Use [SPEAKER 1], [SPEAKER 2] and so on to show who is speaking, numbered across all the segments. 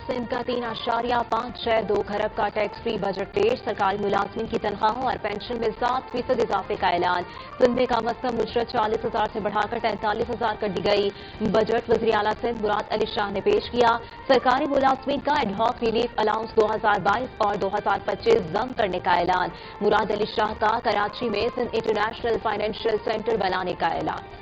[SPEAKER 1] सिंध का 3.562 खरब का टैक्स फ्री बजट पेश। सरकारी मुलाजमिन की तनख्वाहों और पेंशन में 7% इजाफे का ऐलान। सिंध में कम अज कम उजरत 40,000 से बढ़ाकर 43,000 कर दी गई। बजट वज़ीर आला सिंध मुराद अली शाह ने पेश किया। सरकारी मुलाजमिन का एडहॉक रिलीफ अलाउंस 2022 और 2025 जम करने का ऐलान। मुराद अली शाह का कराची में सिंध इंटरनेशनल फाइनेंशियल सेंटर बनाने का ऐलान।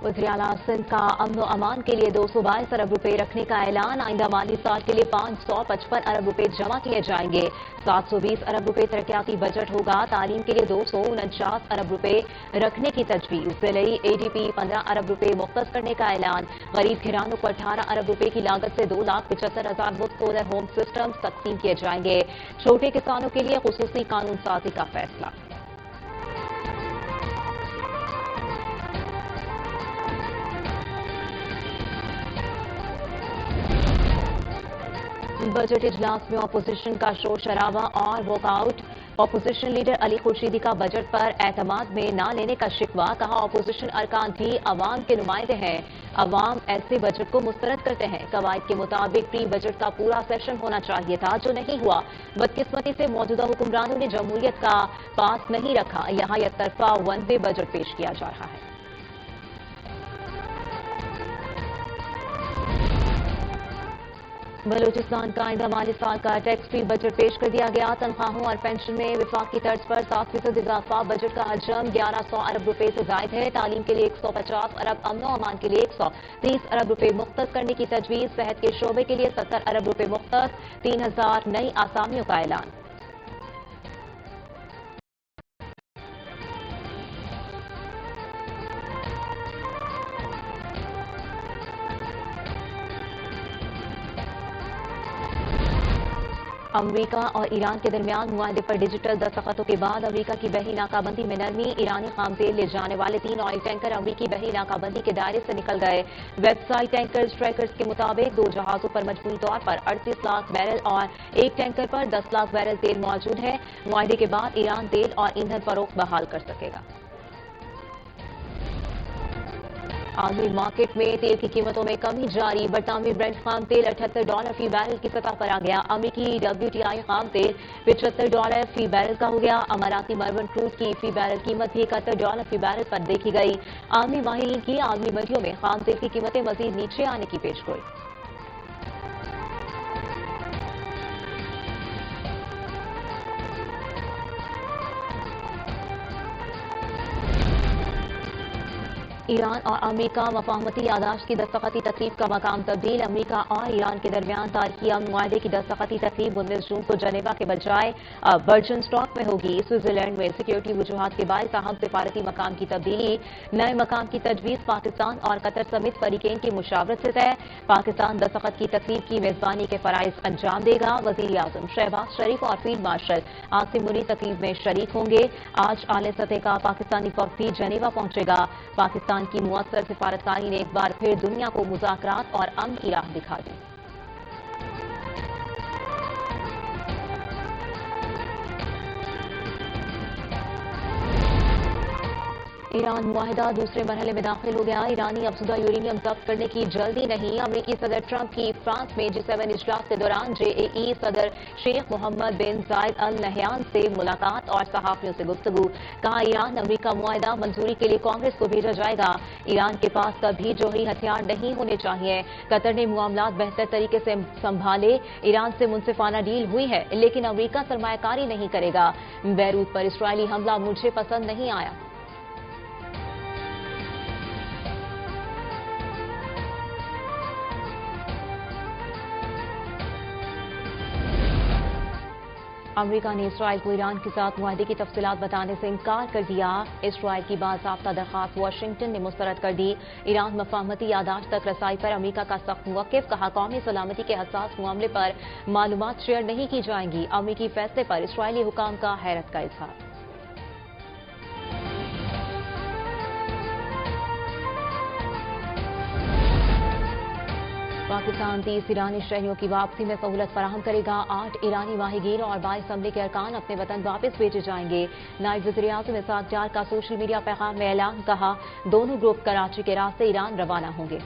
[SPEAKER 1] वज़ीर आला सिंध का अमन व अमान के लिए 222 अरब रुपए रखने का ऐलान। आइंदा माली साल के लिए 555 अरब रुपए जमा किए जाएंगे। 720 अरब रुपए तरक्याती बजट होगा। तालीम के लिए 249 अरब रुपए रखने की तजवीज़। ज़िलई ADP 15 अरब रुपए मुख्तस करने का ऐलान। गरीब घरानों को 18 अरब रुपए की लागत से 2,75,000 मुफ्त सोलर होम सिस्टम तकसीम किए जाएंगे। छोटे किसानों के लिए खुसूसी कानून साजी का फैसला। बजट इजलास में अपोजिशन का शोर शराबा और walkout. Opposition leader Ali Khurshidi का बजट पर एतमाद में न लेने का शिकवा। कहा अपोजिशन अरकान भी अवाम के नुमाइंदे हैं। अवाम ऐसे बजट को मुस्तरद करते हैं। कवायद के मुताबिक प्री बजट का पूरा सेशन होना चाहिए था, जो नहीं हुआ। बदकिस्मती से मौजूदा हुक्मरानों ने जमहूरियत का पास नहीं रखा। यहाँ एक तरफा वन वे बजट पेश किया जा रहा है। बलूचिस्तान का आइंदा माली साल का टैक्स फ्री बजट पेश कर दिया गया। तनख्वाहों और पेंशन में विफाक की तर्ज पर 7% इजाफा। बजट का हजम 1100 अरब रुपए से जायद है। तालीम के लिए 150 अरब, अमन व अमान के लिए 130 अरब रुपए मुख्तस करने की तजवीज़। सेहत के शोबे के लिए 70 अरब रुपए मुख्तस। 3000 नई आसामियों का ऐलान। अमरीका और ईरान के दरमियान मुआहदे पर डिजिटल दस्तखतों के बाद अमरीका की बहरी नाकाबंदी में नरमी। ईरानी खाम तेल ले जाने वाले 3 ऑयल टैंकर अमरीकी बहरी नाकाबंदी के दायरे से निकल गए। वेबसाइट टैंकर्स ट्रैकर्स के मुताबिक 2 जहाजों पर मजबूरी तौर पर 38 लाख बैरल और एक टैंकर पर 10 लाख बैरल तेल मौजूद है। मुआहदे के बाद ईरान तेल और ईंधन फरोख्त बहाल कर सकेगा। आलमी मार्केट में तेल की कीमतों में कमी जारी। बरतानवी ब्रेंट खाम तेल $78 फी बैरल की सतह पर आ गया। अमरीकी WTI खाम तेल $75 फी बैरल का हो गया। अमाराती मर्वन क्रूड की फी बैरल कीमत भी $71 फी बैरल पर देखी गई। आलमी माहिरीन की आलमी मंडियों में खाम तेल की कीमतें मजीद नीचे आने की पेशगोई। ईरान और अमेरिका मफाहमती यादाश्त की दस्तखती तकरीब का मकाम तब्दील। अमेरिका और ईरान के दरमियान तारीखी अमन मुआहदे की दस्तखती तकरीब 19 जून को जनेवा के बजाय बर्जन स्टॉक में होगी। स्विट्जरलैंड में सिक्योरिटी वजूहात के बायस अहम सिफारती मकाम की तब्दीली। नए मकाम की तजवीज़ पाकिस्तान और कतर समेत फरीकैन की मुशावरत से तय। पाकिस्तान दस्तखत की तकरीब की मेजबानी के फराइज अंजाम देगा। वज़ीर आज़म शहबाज शरीफ और फील्ड मार्शल आसिम मुनी तकरीब में शरीक होंगे। आज आले सतह का पाकिस्तानी वफ़द भी जनेवा पहुंचेगा। पाकिस्तान की मुअस्सर सिफारतकारी ने एक बार फिर दुनिया को मुज़ाकरात और अमन की राह दिखा दी। ईरान मुआहिदा दूसरे मरहले में दाखिल हो गया। ईरानी अफजुदा यूरेनियम जब्त करने की जल्दी नहीं। अमरीकी सदर ट्रंप की फ्रांस में G7 इजलास के दौरान JAE सदर शेख मोहम्मद बिन जायद अल नहयान से मुलाकात और सहाफियों से गुफ्तगू। कहा ईरान अमरीका मुआहिदा मंजूरी के लिए कांग्रेस को भेजा जाएगा। ईरान के पास कभी जौहरी हथियार नहीं होने चाहिए। कतर ने मामलात बेहतर तरीके से संभाले। ईरान से मुनसिफाना डील हुई है, लेकिन अमरीका सरमायाकारी नहीं करेगा। बैरूत पर इस्राइली हमला मुझे पसंद नहीं आया। अमेरिका ने इसराइल को ईरान के साथ मुआहदे की तफसीलात बताने से इनकार कर दिया। इसराइल की बाज़ाब्ता दरख्वास्त वाशिंगटन ने मुस्तरद कर दी। ईरान मफाहमती यादाश्त तक रसाई पर अमेरिका का सख्त मौक़िफ़। कहा कौमी सलामती के हसास मामले पर मालूमात शेयर नहीं की जाएंगी। अमेरिकी फैसले पर इसराइली हुकाम का हैरत का इजहार। पाकिस्तान 30 ईरानी शहरियों की वापसी में सहूलत फराहम करेगा। 8 ईरानी माहिगीर और 22 अमले के अरकान अपने वतन वापस भेजे जाएंगे। नायब वज़ीर-ए-आज़म इसहाक डार का सोशल मीडिया पैगाम में ऐलान, कहा दोनों ग्रुप कराची के रास्ते ईरान रवाना होंगे।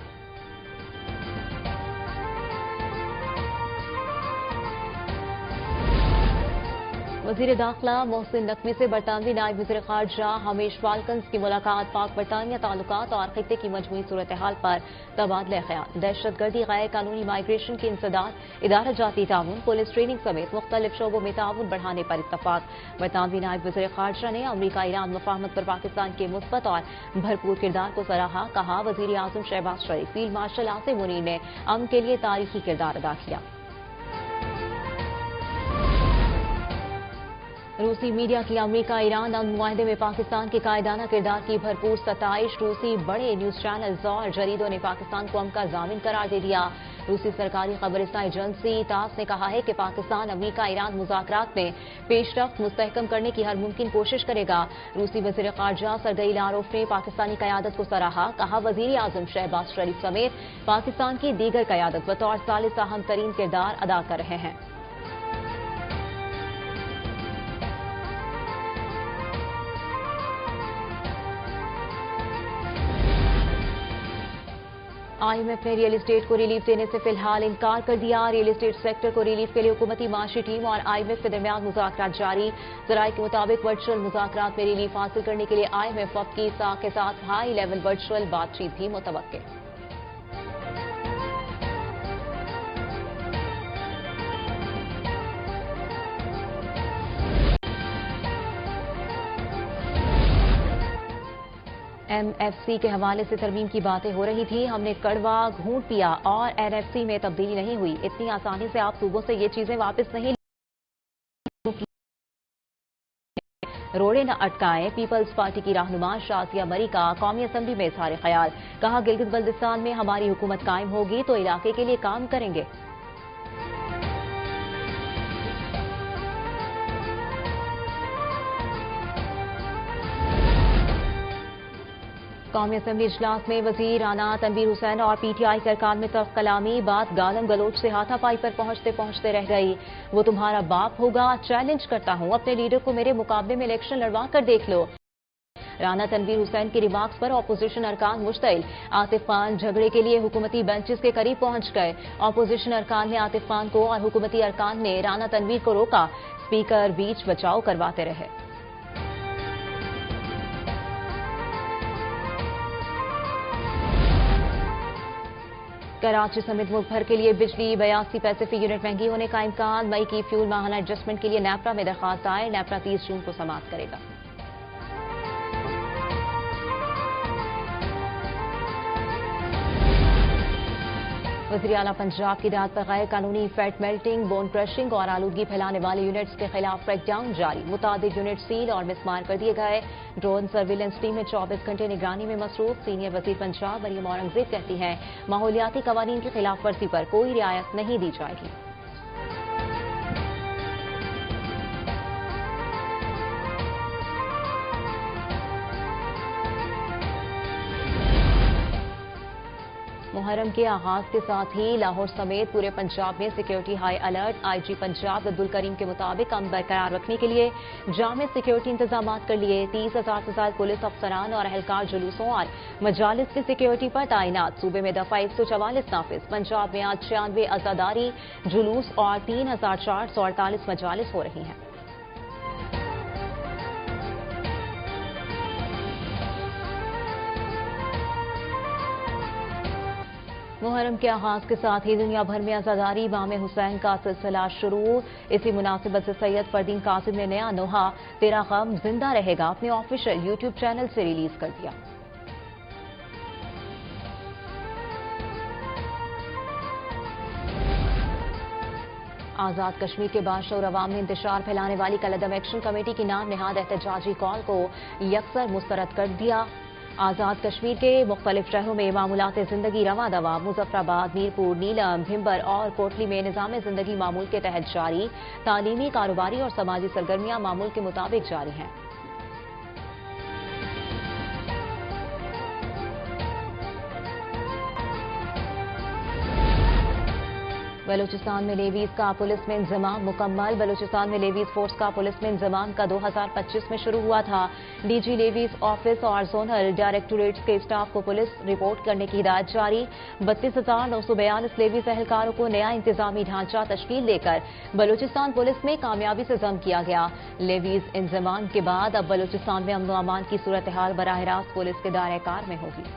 [SPEAKER 1] वज़ीर दाखिला मोहसिन नकवी से बरतानवी नायब वज़ीर ख़ारजा हमीश वालकंस की मुलाकात। पाक बरतानिया ताल्लुकात और खित्ते की मजमूई सूरत हाल पर तबादला ख्याल। दहशतगर्दी, गैर कानूनी माइग्रेशन की इंसदाद, इदारा जाती ताउन, पुलिस ट्रेनिंग समेत मुख्तलिफ शोबों में ताउन बढ़ाने पर इत्तफाक। बरतानवी नायब वज़ीर ख़ारजा ने अमरीका ईरान मुफाहमत पर पाकिस्तान के मुस्बत और भरपूर किरदार को सराहा। कहा वज़ीर आज़म शहबाज शरीफ, फील्ड मार्शल आसिम मुनीर ने अमन के लिए तारीखी किरदार अदा किया। रूसी मीडिया की अमरीका ईरान अमन मुआहदे में पाकिस्तान के कायदाना किरदार की भरपूर सताइश। रूसी बड़े न्यूज चैनल्स और जरीदों ने पाकिस्तान को अमन का जामिन करार दे दिया। रूसी सरकारी खबरिस्तान एजेंसी तास ने कहा है कि पाकिस्तान अमरीका ईरान मुज़ाकरात में पेशरफ्त मुस्तहकम करने की हर मुमकिन कोशिश करेगा। रूसी वज़ीर ख़ारजा सरगई लारोफ ने पाकिस्तानी क़यादत को सराहा। कहा वज़ीर आज़म शहबाज शरीफ समेत पाकिस्तान की दीगर क़यादत बतौर सालिस अहम तरीन किरदार अदा कर रहे हैं। IMF ने रियल एस्टेट को रिलीफ देने से फिलहाल इनकार कर दिया। रियल एस्टेट सेक्टर को रिलीफ के लिए हुकूमती माशी टीम और IMF के दरमियान मुज़ाकरात जारी। ज़राए के मुताबिक वर्चुअल मुज़ाकरात में रिलीफ हासिल करने के लिए IMF वफ़द की के साथ हाई लेवल वर्चुअल बातचीत भी मुतवक्किल। MFC के हवाले से तरमीम की बातें हो रही थी। हमने कड़वा घूंट पिया और NFC में तब्दीली नहीं हुई। इतनी आसानी से आप सूबों से ये चीजें वापस नहीं रोड़े न अटकाएं। पीपल्स पार्टी की रहनुमा शाज़िया मरी का कौमी असम्बली में इज़हार ख्याल। कहा गिलगित बल्तिस्तान में हमारी हुकूमत कायम होगी तो इलाके के लिए काम करेंगे। कौमी असम्बली इजलास में वजीर राना तनवीर हुसैन और PTI के अरकान में तल्ख कलामी। बात गालम गलोच से हाथापाई पर पहुंचते पहुंचते रह गई। वो तुम्हारा बाप होगा, चैलेंज करता हूं अपने लीडर को मेरे मुकाबले में इलेक्शन लड़वा कर देख लो। राना तनवीर हुसैन के रिमार्क्स पर ऑपोजिशन अरकान मुश्तइल। आतिफ खान झगड़े के लिए हुकूमती बेंचेस के करीब पहुंच गए। ऑपोजिशन अरकान ने आतिफ खान को और हुकूमती अरकान ने राना तनवीर को रोका। स्पीकर बीच बचाव करवाते रहे। कराची समेत मुल्क भर के लिए बिजली 82 पैसे फी यूनिट महंगी होने का इम्कान। मई की फ्यूल माहाना एडजस्टमेंट के लिए नेपरा में दरखास्त दायर। नेपरा 30 जून को समाप्त करेगा। वज़ीर आला पंजाब की हिदायत पर गैर कानूनी फैट मेल्टिंग, बोन क्रशिंग और आलूदगी फैलाने वाले यूनिट्स के खिलाफ क्रैकडाउन जारी। मुतादिद यूनिट सील और मिसमार कर दिए गए। ड्रोन सर्विलेंस टीम में 24 घंटे निगरानी में मसरूफ। सीनियर वज़ीर पंजाब मरियम औरंगजेब कहती हैं माहौलियाती कवानीन की खिलाफ वर्जी पर कोई रियायत नहीं दी जाएगी। मुहर्रम के आगाज के साथ ही लाहौर समेत पूरे पंजाब में security high alert. IG Punjab Abdul Karim के मुताबिक अमन बरकरार रखने के लिए जामे सिक्योरिटी इंतजाम कर लिए। 30,000 से ज्यादा पुलिस अफसरान और अहलकार जुलूसों और मजालिस की सिक्योरिटी पर तैनात। सूबे में दफा 144 नाफिज। पंजाब में आज 96 अज़ादारी जुलूस और 3,448 मजालिस हो रही हैं। मुहर्रम के आगाज के साथ ही दुनिया भर में अज़ादारी इमाम हुसैन का सिलसिला शुरू। इसी मुनासिबत से सैयद फरदीन कासिम ने नया नोहा तेरा गम जिंदा रहेगा अपने ऑफिशियल यूट्यूब चैनल से रिलीज कर दिया। आजाद कश्मीर के बादशाह अवाम ने इंतशार फैलाने वाली कलअदम एक्शन कमेटी की नाम निहाद एहतजाजी कॉल को यकसर मुस्तरद कर दिया। आजाद कश्मीर के मुख्तलिफ शहरों में मामूलात जिंदगी रवा दवा। मुजफ्फराबाद, मीरपुर, नीलम, भिंबर और कोटली में निजाम जिंदगी मामूल के तहत जारी। तालीमी, कारोबारी और समाजी सरगर्मियां मामूल के मुताबिक जारी हैं। बलूचिस्तान में नेवीज का पुलिस में इंजमाम मुकम्मल। बलूचिस्तान में नेवीज फोर्स का पुलिस में इंजमाम का 2025 में शुरू हुआ था। डीजी नेवीज ऑफिस और जोनल डायरेक्टोरेट्स के स्टाफ को पुलिस रिपोर्ट करने की हिदायत जारी। 32,942 नेवीज एहलकारों को नया इंतजामी ढांचा तश्कील देकर बलूचिस्तान पुलिस में कामयाबी से जम किया गया। नेवीज इंजमाम के बाद अब बलूचिस्तान में अमन व अमान की सूरत हाल बराह रास्त पुलिस के दायरे कार में होगी।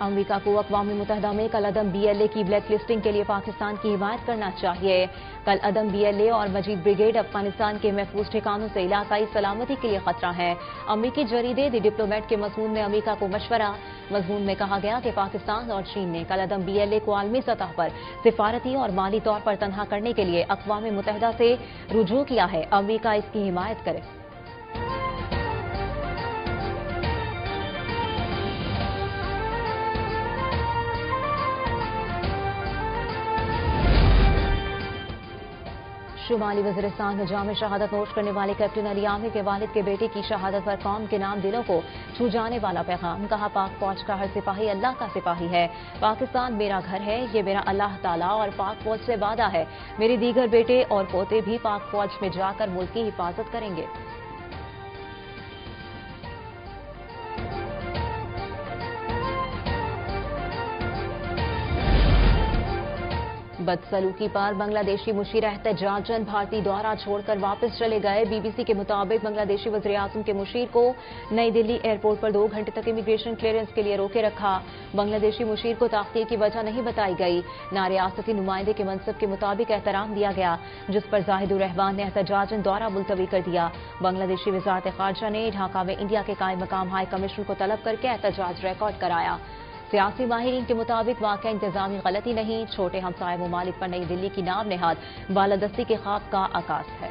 [SPEAKER 1] अमेरिका को अक़वाम मुत्तहिदा में कल अदम BLA की ब्लैक लिस्टिंग के लिए पाकिस्तान की हिमायत करना चाहिए। कल अदम BLA और मजीद ब्रिगेड अफगानिस्तान के महफूज ठिकानों से इलाकाई सलामती के लिए खतरा है। अमेरिकी जरीदे द डिप्लोमेट के मज़मून में अमेरिका को मशवरा। मज़मून में कहा गया कि पाकिस्तान और चीन ने कल अदम BLA को आलमी सतह पर सिफारती और माली तौर पर तनहा करने के लिए अक़वाम मुत्तहिदा से रुजू किया है। अमेरिका इसकी हिमायत करे। शुमाली वज़ीरिस्तान में जाम शहादत नोश करने वाले कैप्टन अली आमिर के वालिद के बेटे की शहादत पर कौम के नाम दिलों को छू जाने वाला पैगाम। कहा, पाक फौज का हर सिपाही अल्लाह का सिपाही है। पाकिस्तान मेरा घर है, ये मेरा अल्लाह ताला और पाक फौज से वादा है। मेरे दीगर बेटे और पोते भी पाक फौज में जाकर मुल्क की हिफाजत करेंगे। बदसलूकी पर बांग्लादेशी मुशीर एहतजाजन भारतीय दौरा छोड़कर वापस चले गए। BBC के मुताबिक बांग्लादेशी वज़ीर आज़म के मुशीर को नई दिल्ली एयरपोर्ट पर 2 घंटे तक इमिग्रेशन क्लियरेंस के लिए रोके रखा। बांग्लादेशी मुशीर को ताख़ीर की वजह नहीं बताई गई। ना रियासती नुमाइंदे के मनसब के मुताबिक एहतराम दिया गया, जिस पर जाहिदुर रहमान ने एहतजाजन दौरा मुलतवी कर दिया। बांग्लादेशी वज़ारत ख़ारजा ने ढाका में इंडिया के कायम मकाम हाई कमिश्नर को तलब करके एहतजाज रिकॉर्ड कराया। सियासी माहिरीन के मुताबिक वाक़या इंतजामी गलती नहीं, छोटे हमसाय ममालिक पर नई दिल्ली की नाम नेहाद बालादस्ती के ख्वाब का आकाश है।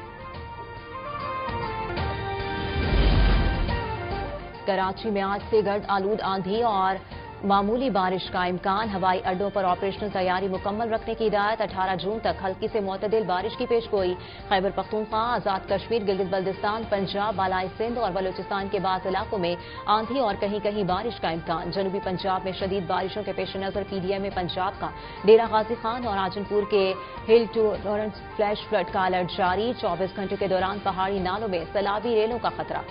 [SPEAKER 1] कराची में आज से गर्द आलूद आंधी और मामूली बारिश का इम्कान। हवाई अड्डों पर ऑपरेशनल तैयारी मुकम्मल रखने की हिदायत। 18 जून तक हल्की से मुतदिल बारिश की पेशगोई। खैबर पख्तूनख्वा, आजाद कश्मीर, गिलगित बल्तिस्तान, पंजाब, बालाई सिंध और बलूचिस्तान के बाद इलाकों में आंधी और कहीं कहीं बारिश का इम्कान। जनूबी पंजाब में शदीद बारिशों के पेश नजर PDM पंजाब का डेरा गाजी खान और आजमपुर के हिल टॉरंट फ्लैश फ्लड का अलर्ट जारी। 24 घंटों के दौरान पहाड़ी नालों में सैलाबी रेलों का खतरा।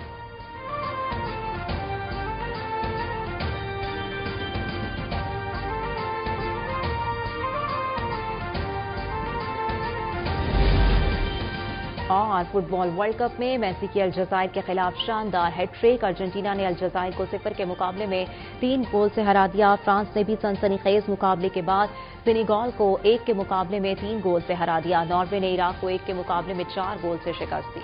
[SPEAKER 1] और फुटबॉल वर्ल्ड कप में मेसी की अलजायर के खिलाफ शानदार हैट्रिक। अर्जेंटीना ने अलजायर को 0 के मुकाबले में 3 गोल से हरा दिया। फ्रांस ने भी सनसनीखेज मुकाबले के बाद सेनेगल को 1 के मुकाबले में 3 गोल से हरा दिया। नॉर्वे ने इराक को 1 के मुकाबले में 4 गोल से शिकस्त दी।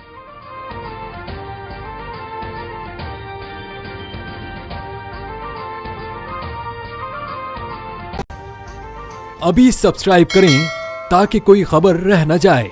[SPEAKER 2] अभी सब्सक्राइब करें ताकि कोई खबर रह न जाए।